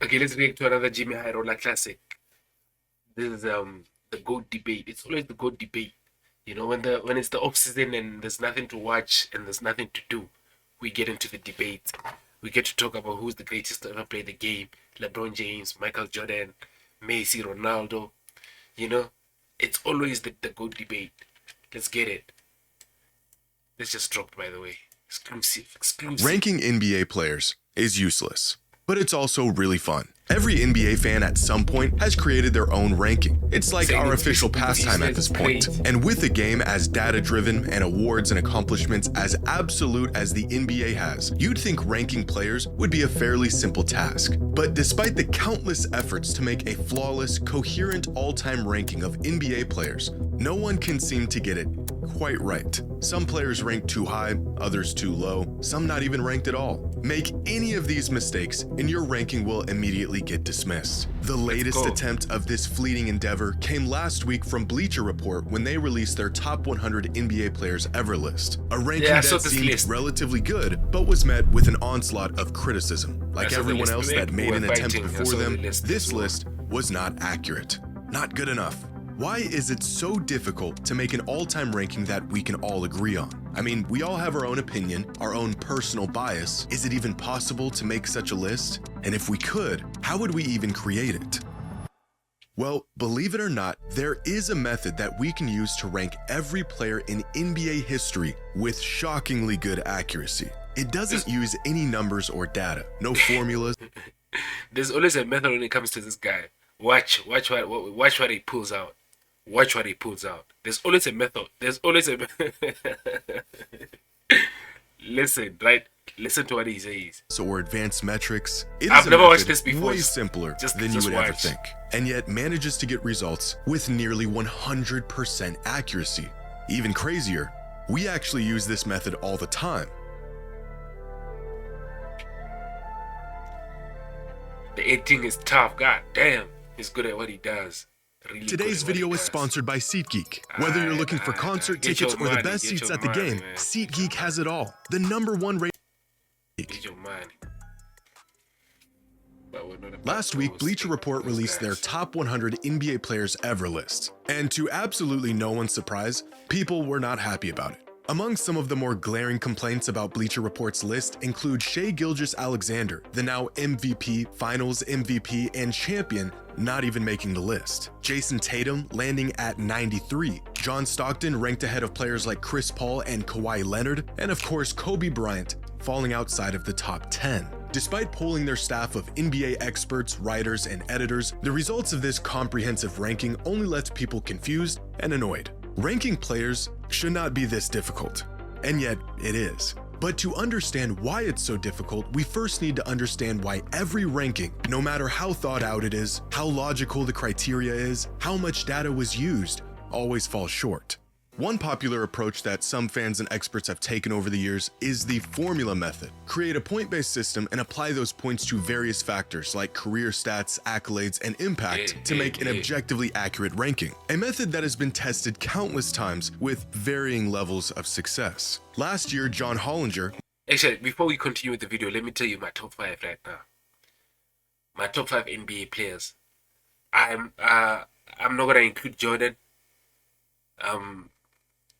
Okay, let's react to another Jxmy Highroller classic. This is the GOAT debate. It's always the GOAT debate. You know, when it's the off season and there's nothing to watch and there's nothing to do, we get into the debate. We get to talk about who's the greatest to ever play the game. LeBron James, Michael Jordan, Messi, Ronaldo. You know, it's always the GOAT debate. Let's get it. This just dropped, by the way. Exclusive. Ranking NBA players is useless, but it's also really fun. Every NBA fan at some point has created their own ranking. It's like our official pastime at this point. And with the game as data-driven and awards and accomplishments as absolute as the NBA has, you'd think ranking players would be a fairly simple task. But despite the countless efforts to make a flawless, coherent all-time ranking of NBA players, no one can seem to get it quite right. Some players ranked too high, others too low, some not even ranked at all. Make any of these mistakes and your ranking will immediately get dismissed. The latest attempt of this fleeting endeavor came last week from Bleacher Report when they released their top 100 NBA players ever list. A ranking that seemed relatively good, but was met with an onslaught of criticism. Like everyone else that made an attempt before them, this list was not accurate. Not good enough. Why is it so difficult to make an all-time ranking that we can all agree on? I mean, we all have our own opinion, our own personal bias. Is it even possible to make such a list? And if we could, how would we even create it? Well, believe it or not, there is a method that we can use to rank every player in NBA history with shockingly good accuracy. It doesn't use any numbers or data, no formulas. There's always a method when it comes to this guy. Watch what he pulls out. Watch what he pulls out. There's always a method. There's always a Listen, right? Listen to what he says. Or advanced metrics. I've never watched this before. Way simpler than you would ever think. And yet manages to get results with nearly 100% accuracy. Even crazier, we actually use this method all the time. The 18 is tough. God damn. He's good at what he does. Really Today's video is sponsored by SeatGeek. Whether you're looking for concert tickets or the best seats at the game, SeatGeek has it all. The #1 rated. Get your money. Last week, Bleacher Report released their top 100 NBA players ever list. And to absolutely no one's surprise, people were not happy about it. Among some of the more glaring complaints about Bleacher Report's list include Shai Gilgeous-Alexander, the now MVP, Finals MVP, and champion, not even making the list. Jason Tatum landing at 93. John Stockton ranked ahead of players like Chris Paul and Kawhi Leonard, and of course Kobe Bryant falling outside of the top 10. Despite polling their staff of NBA experts, writers, and editors, the results of this comprehensive ranking only left people confused and annoyed. Ranking players should not be this difficult, and yet it is. But to understand why it's so difficult, we first need to understand why every ranking, no matter how thought out it is, how logical the criteria is, how much data was used, always falls short. One popular approach that some fans and experts have taken over the years is the formula method. Create a point-based system and apply those points to various factors like career stats, accolades, and impact to make an objectively accurate ranking. A method that has been tested countless times with varying levels of success. Last year, John Hollinger... Actually, before we continue with the video, let me tell you my top 5 right now. My top 5 NBA players. I'm not gonna include Jordan.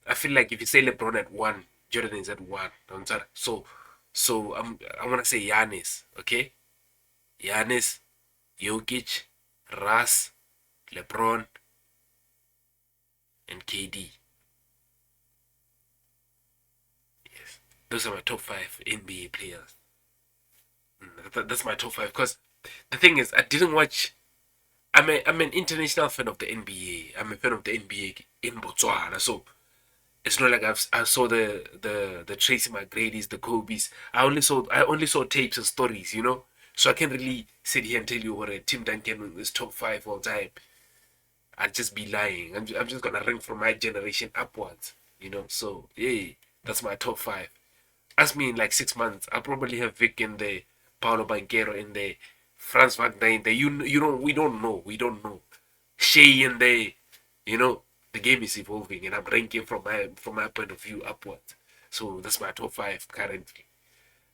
I feel like if you say LeBron at 1, Jordan is at 1. So I want to say Giannis, okay? Giannis, Jokic, Russ, LeBron, and KD. Yes, those are my top 5 NBA players. That's my top 5 because the thing is, I didn't watch. I'm an international fan of the NBA. I'm a fan of the NBA in Botswana, so. It's not like I saw the Tracy McGrady's, the Kobe's. I only saw tapes and stories, you know. So I can't really sit here and tell you what a Tim Duncan is top 5 all time. I'd just be lying. I'm just gonna rank from my generation upwards, you know. So yeah, that's my top 5. Ask me in like 6 months, I'll probably have Vic in there, Paolo Banchero in there, Franz Wagner in there. You know, we don't know. Shea in there, you know. The game is evolving, and I'm ranking from my point of view upwards. So that's my top 5 currently.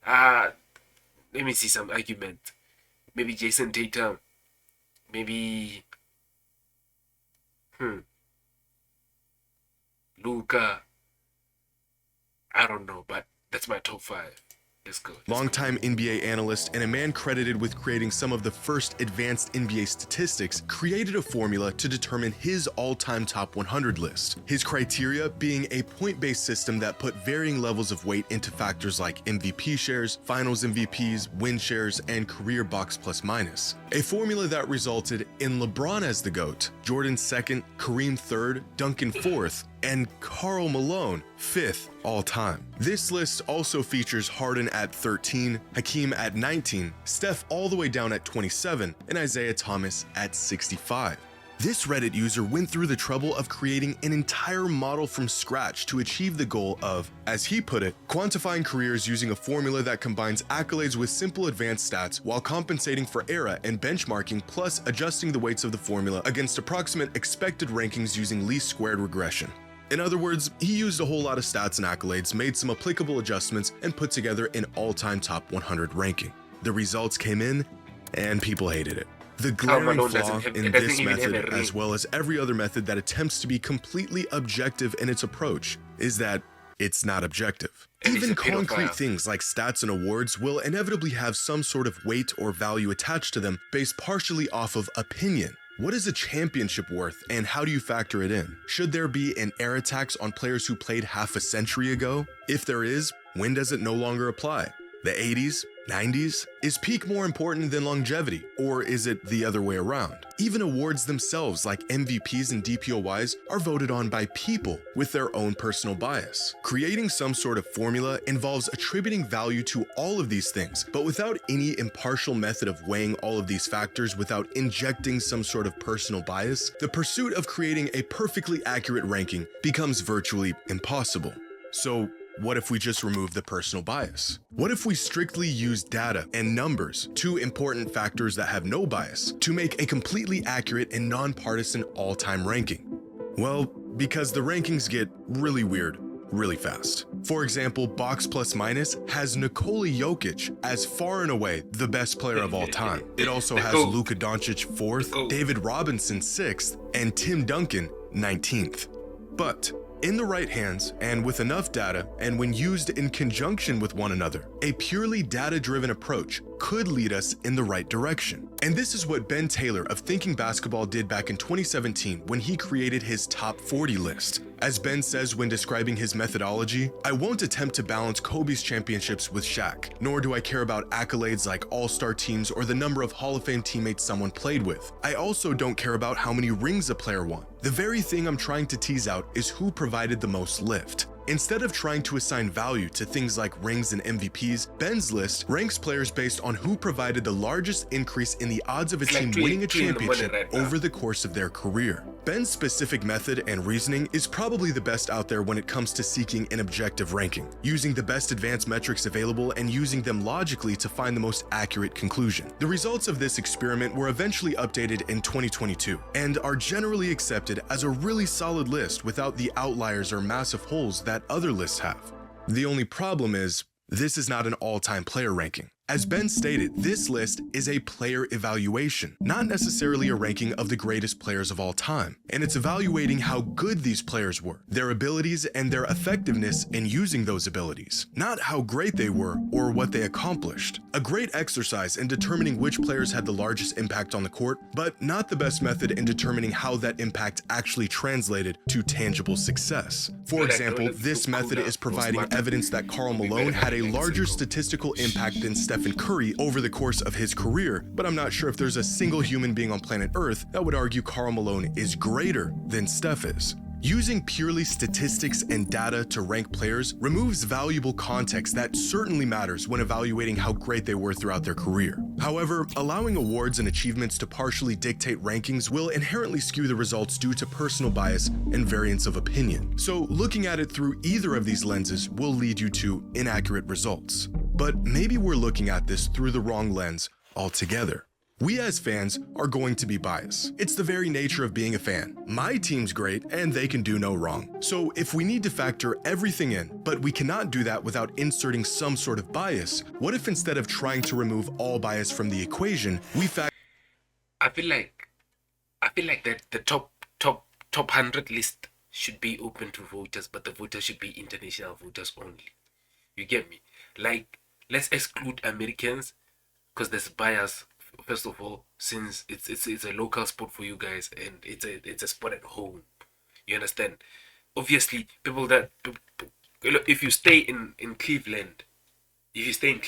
Let me see some argument. maybe Jason Tatum, maybe Luka. I don't know, but that's my top 5. Let's go. Longtime NBA analyst and a man credited with creating some of the first advanced NBA statistics, created a formula to determine his all-time top 100 list. His criteria being a point-based system that put varying levels of weight into factors like MVP shares, finals MVPs, win shares, and career box plus minus. A formula that resulted in LeBron as the GOAT, Jordan 2nd, Kareem 3rd, Duncan 4th, and Karl Malone 5th all-time. This list also features Harden at 13, Hakeem at 19, Steph all the way down at 27, and Isaiah Thomas at 65. This Reddit user went through the trouble of creating an entire model from scratch to achieve the goal of, as he put it, quantifying careers using a formula that combines accolades with simple advanced stats while compensating for era and benchmarking, plus adjusting the weights of the formula against approximate expected rankings using least squared regression. In other words, he used a whole lot of stats and accolades, made some applicable adjustments, and put together an all-time top 100 ranking. The results came in, and people hated it. The glaring flaw in this method, as well as every other method that attempts to be completely objective in its approach, is that it's not objective. Even concrete things like stats and awards will inevitably have some sort of weight or value attached to them based partially off of opinion. What is a championship worth, and how do you factor it in? Should there be an era tax on players who played half a century ago? If there is, when does it no longer apply? The 80s? 90s? Is peak more important than longevity, or is it the other way around? Even awards themselves like MVPs and DPOYs are voted on by people with their own personal bias. Creating some sort of formula involves attributing value to all of these things, but without any impartial method of weighing all of these factors without injecting some sort of personal bias, the pursuit of creating a perfectly accurate ranking becomes virtually impossible. So, what if we just remove the personal bias? What if we strictly use data and numbers, two important factors that have no bias, to make a completely accurate and nonpartisan all-time ranking? Well, because the rankings get really weird really fast. For example, Box Plus Minus has Nikola Jokic as far and away the best player of all time. It also has Luka Doncic 4th, David Robinson 6th, and Tim Duncan 19th. But in the right hands, and with enough data, and when used in conjunction with one another, a purely data-driven approach could lead us in the right direction. And this is what Ben Taylor of Thinking Basketball did back in 2017 when he created his top 40 list. As Ben says when describing his methodology, I won't attempt to balance Kobe's championships with Shaq, nor do I care about accolades like all-star teams or the number of Hall of Fame teammates someone played with. I also don't care about how many rings a player won. The very thing I'm trying to tease out is who provided the most lift. Instead of trying to assign value to things like rings and MVPs, Ben's list ranks players based on who provided the largest increase in the odds of a team winning a championship over the course of their career. Ben's specific method and reasoning is probably the best out there when it comes to seeking an objective ranking, using the best advanced metrics available and using them logically to find the most accurate conclusion. The results of this experiment were eventually updated in 2022 and are generally accepted as a really solid list without the outliers or massive holes that other lists have. The only problem is, this is not an all-time player ranking. As Ben stated, this list is a player evaluation, not necessarily a ranking of the greatest players of all time, and it's evaluating how good these players were, their abilities and their effectiveness in using those abilities, not how great they were or what they accomplished. A great exercise in determining which players had the largest impact on the court, but not the best method in determining how that impact actually translated to tangible success. For example, this method is providing evidence that Karl Malone had a larger statistical impact than Stephen Curry over the course of his career, but I'm not sure if there's a single human being on planet Earth that would argue Karl Malone is greater than Steph is. Using purely statistics and data to rank players removes valuable context that certainly matters when evaluating how great they were throughout their career. However, allowing awards and achievements to partially dictate rankings will inherently skew the results due to personal bias and variance of opinion. So looking at it through either of these lenses will lead you to inaccurate results. But maybe we're looking at this through the wrong lens altogether. We as fans are going to be biased. It's the very nature of being a fan. My team's great and they can do no wrong. So if we need to factor everything in, but we cannot do that without inserting some sort of bias, what if instead of trying to remove all bias from the equation, we factor... I feel like that the top 100 list should be open to voters, but the voters should be international voters only. You get me? Like, let's exclude Americans because there's bias. First of all, since it's a local sport for you guys and it's a sport at home, you understand? Obviously, people that if you stay in Cleveland, you think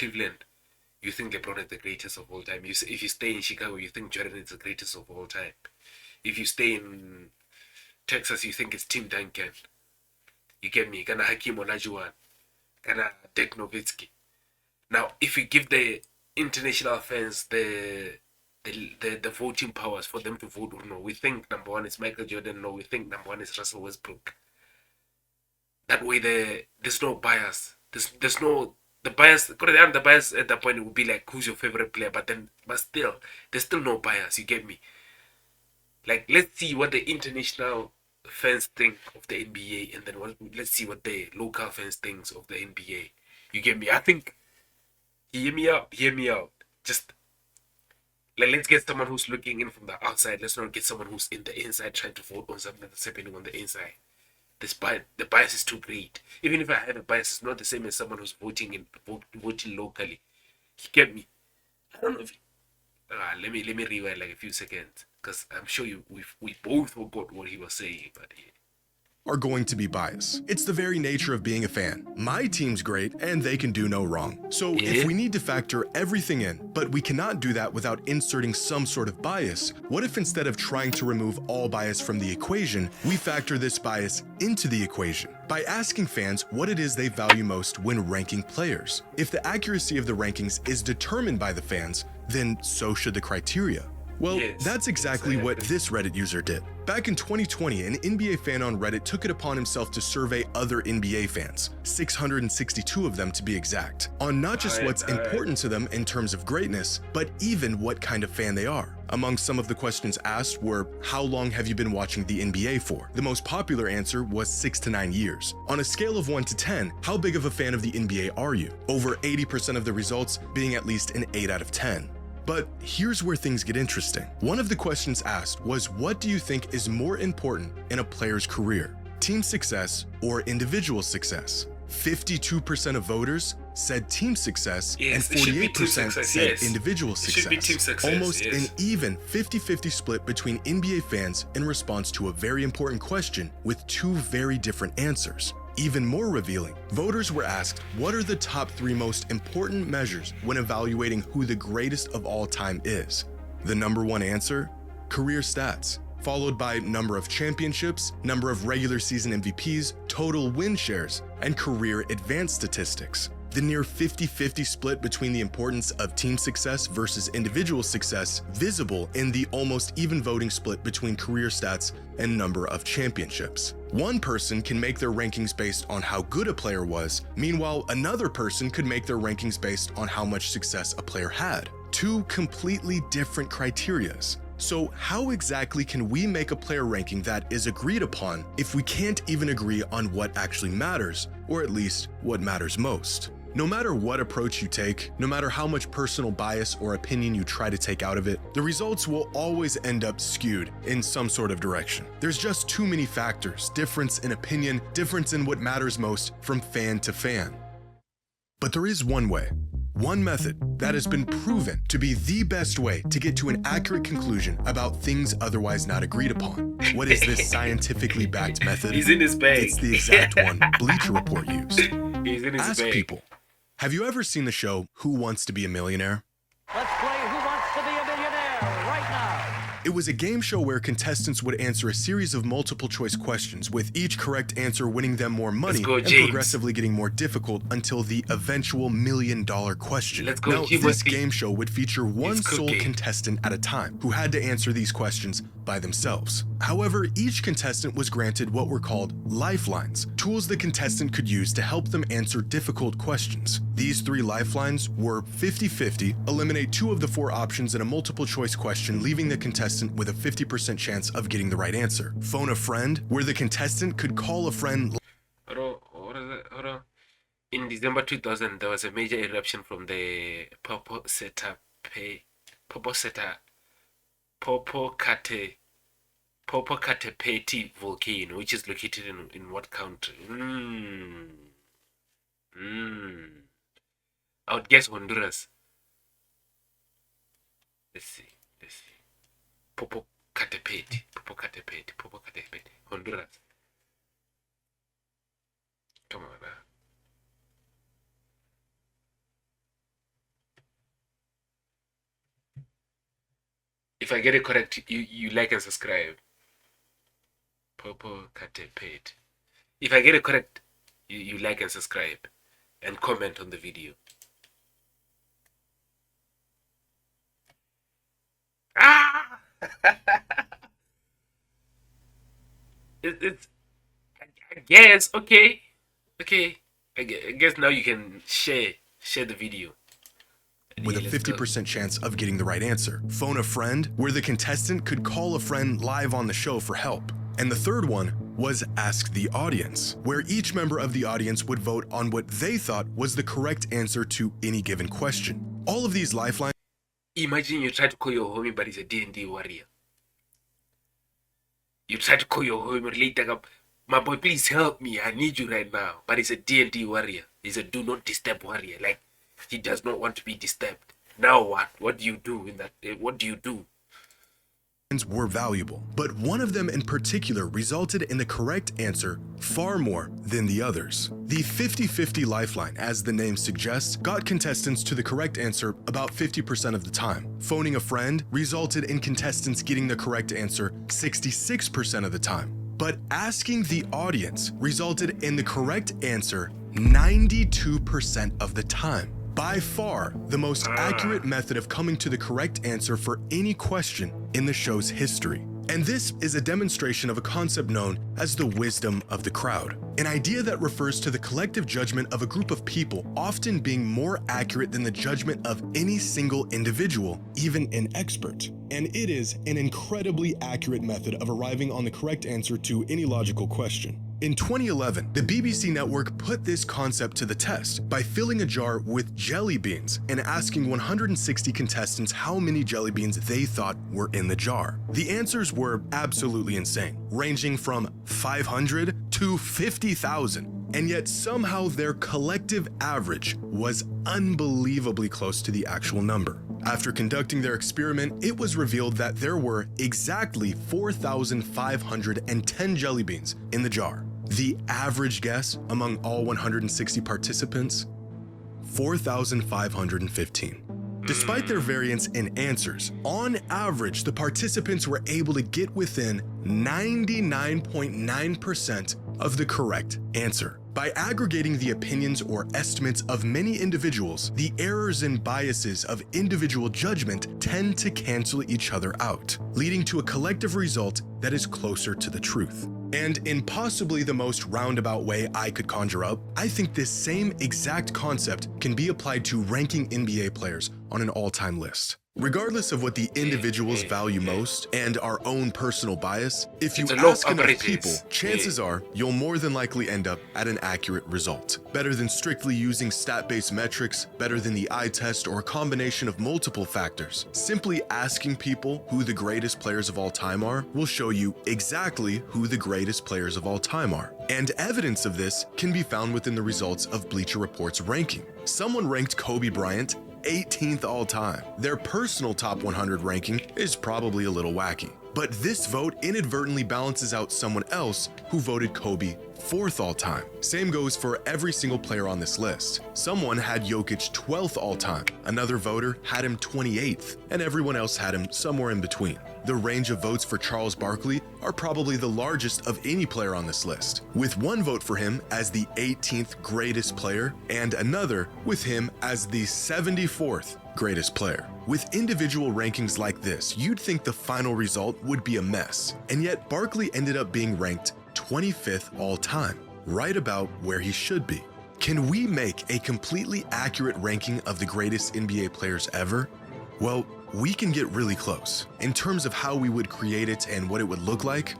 LeBron is the greatest of all time. If you stay in Chicago, you think Jordan is the greatest of all time. If you stay in Texas, you think it's Tim Duncan. You get me? Kana Hakeem Olajuwon, kana Dirk Nowitzki. Now, if you give the international fans the voting powers for them to vote or no, we think number one is Michael Jordan, no, we think number one is Russell Westbrook. That way there's no bias. There's no the bias at that point it would be like who's your favorite player, but still there's still no bias, you get me? Like, let's see what the international fans think of the NBA and then let's see what the local fans think of the NBA. You get me? I think hear me out. Just like, let's get someone who's looking in from the outside. Let's not get someone who's in the inside trying to vote on something that's happening on the inside. The bias is too great. Even if I have a bias, it's not the same as someone who's voting locally. You get me? I don't know if let me rewind like a few seconds because I'm sure we both forgot what he was saying, but yeah. Are going to be biased. It's the very nature of being a fan. My team's great and they can do no wrong. So if we need to factor everything in, but we cannot do that without inserting some sort of bias, what if instead of trying to remove all bias from the equation, we factor this bias into the equation by asking fans what it is they value most when ranking players? If the accuracy of the rankings is determined by the fans, then so should the criteria. Well, that's exactly what this Reddit user did. Back in 2020, an NBA fan on Reddit took it upon himself to survey other NBA fans, 662 of them to be exact, on not just what's important to them in terms of greatness, but even what kind of fan they are. Among some of the questions asked were, how long have you been watching the NBA for? The most popular answer was 6 to 9 years. On a scale of 1 to 10, how big of a fan of the NBA are you? Over 80% of the results being at least an 8 out of 10. But here's where things get interesting. One of the questions asked was, what do you think is more important in a player's career? Team success or individual success? 52% of voters said team success and 48% said individual success. Almost an even 50-50 split between NBA fans in response to a very important question with two very different answers. Even more revealing, voters were asked what are the top 3 most important measures when evaluating who the greatest of all time is. The number 1 answer? Career stats, followed by number of championships, number of regular season MVPs, total win shares, and career advanced statistics. The near 50-50 split between the importance of team success versus individual success visible in the almost even voting split between career stats and number of championships. One person can make their rankings based on how good a player was, meanwhile another person could make their rankings based on how much success a player had. Two completely different criterias. So how exactly can we make a player ranking that is agreed upon if we can't even agree on what actually matters, or at least what matters most? No matter what approach you take, no matter how much personal bias or opinion you try to take out of it, the results will always end up skewed in some sort of direction. There's just too many factors, difference in opinion, difference in what matters most from fan to fan. But there is one way, one method that has been proven to be the best way to get to an accurate conclusion about things otherwise not agreed upon. What is this scientifically backed method? He's in his bag. It's the exact one Bleacher Report used. He's in his Ask bag. people, have you ever seen the show Who Wants to Be a Millionaire? Let's play Who Wants to Be a Millionaire right now. It was a game show where contestants would answer a series of multiple choice questions, with each correct answer winning them more money Let's go, and James. progressively getting more difficult until the eventual $1 million question. Let's go, Now, Jxmy. this game show would feature one It's sole cooking. contestant at a time who had to answer these questions by themselves. However, each contestant was granted what were called lifelines, tools the contestant could use to help them answer difficult questions. These 3 lifelines were 50-50, eliminate 2 of the 4 options in a multiple choice question, leaving the contestant with a 50% chance of getting the right answer. Phone a friend, where the contestant could call a friend. Hold on. In December 2000, there was a major eruption from the Popocatépetl volcano, which is located in what country? I would guess Honduras. Let's see. Popocatépetl, Honduras. Come on, man. If I get it correct, you like and subscribe. Popocatépetl. If I get it correct, you like and subscribe and comment on the video. Ah! It's I guess okay. I guess now you can share the video. With a 50% chance of getting the right answer. Phone a friend, where the contestant could call a friend live on the show for help. And the third one was Ask the Audience, where each member of the audience would vote on what they thought was the correct answer to any given question. All of these lifelines. Imagine you try to call your homie, but he's a D&D warrior. You try to call your homie later, my boy, please help me. I need you right now. But he's a D&D warrior. He's a do not disturb warrior. Like, he does not want to be disturbed. Now what? What do you do in that? What do you do? Were valuable, but one of them in particular resulted in the correct answer far more than the others. The 50-50 lifeline, as the name suggests, got contestants to the correct answer about 50% of the time. Phoning a friend resulted in contestants getting the correct answer 66% of the time. But asking the audience resulted in the correct answer 92% of the time. By far, the most accurate method of coming to the correct answer for any question in the show's history. And this is a demonstration of a concept known as the wisdom of the crowd, an idea that refers to the collective judgment of a group of people often being more accurate than the judgment of any single individual, even an expert. And it is an incredibly accurate method of arriving on the correct answer to any logical question. In 2011, the BBC network put this concept to the test by filling a jar with jelly beans and asking 160 contestants how many jelly beans they thought were in the jar. The answers were absolutely insane, ranging from 500 to 50,000. And yet somehow their collective average was unbelievably close to the actual number. After conducting their experiment, it was revealed that there were exactly 4,510 jelly beans in the jar. The average guess among all 160 participants, 4,515. Despite their variance in answers, on average, the participants were able to get within 99.9% of the correct answer. By aggregating the opinions or estimates of many individuals, the errors and biases of individual judgment tend to cancel each other out, leading to a collective result that is closer to the truth. And in possibly the most roundabout way I could conjure up, I think this same exact concept can be applied to ranking NBA players on an all-time list. Regardless of what the individuals value most and our own personal bias, if you ask enough people, chances are you'll more than likely end up at an accurate result. Better than strictly using stat-based metrics, better than the eye test or a combination of multiple factors. Simply asking people who the greatest players of all time are will show you exactly who the greatest players of all time are. And evidence of this can be found within the results of Bleacher Report's ranking. Someone ranked Kobe Bryant 18th all time. Their personal top 100 ranking is probably a little wacky, but this vote inadvertently balances out someone else who voted Kobe 4th all time. Same goes for every single player on this list. Someone had Jokic 12th all time, another voter had him 28th, and everyone else had him somewhere in between. The range of votes for Charles Barkley are probably the largest of any player on this list, with one vote for him as the 18th greatest player and another with him as the 74th greatest player. With individual rankings like this, you'd think the final result would be a mess, and yet Barkley ended up being ranked 25th all time, right about where he should be. Can we make a completely accurate ranking of the greatest NBA players ever? Well, we can get really close. In terms of how we would create it and what it would look like,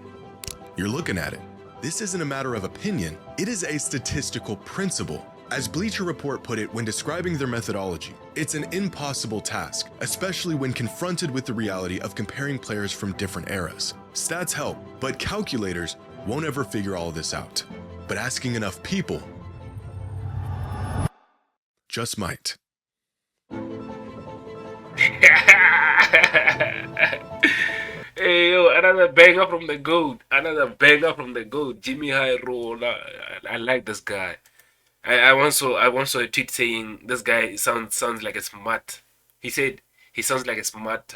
you're looking at it. This isn't a matter of opinion, it is a statistical principle. As Bleacher Report put it when describing their methodology, it's an impossible task, especially when confronted with the reality of comparing players from different eras. Stats help, but calculators won't ever figure all this out. But asking enough people just might. Hey yo, another banger from the GOAT. Another banger from the GOAT. Jxmy Highroller. I like this guy. I once saw a tweet saying this guy sounds like a smart. He said he sounds like a smart.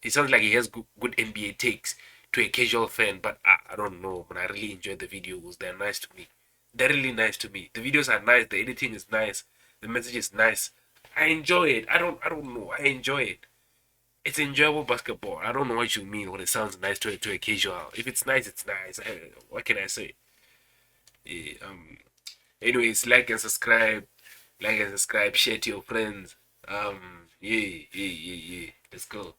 He sounds like he has good NBA takes to a casual fan. But I don't know. But I really enjoyed the videos. They're nice to me. They're really nice to me. The videos are nice. The editing is nice. The message is nice. I enjoy it. I don't know. I enjoy it. It's enjoyable basketball. I don't know what you mean when it sounds nice to a casual. If it's nice, it's nice. What can I say? Yeah, anyways, like and subscribe. Like and subscribe. Share to your friends. Yeah. Let's go.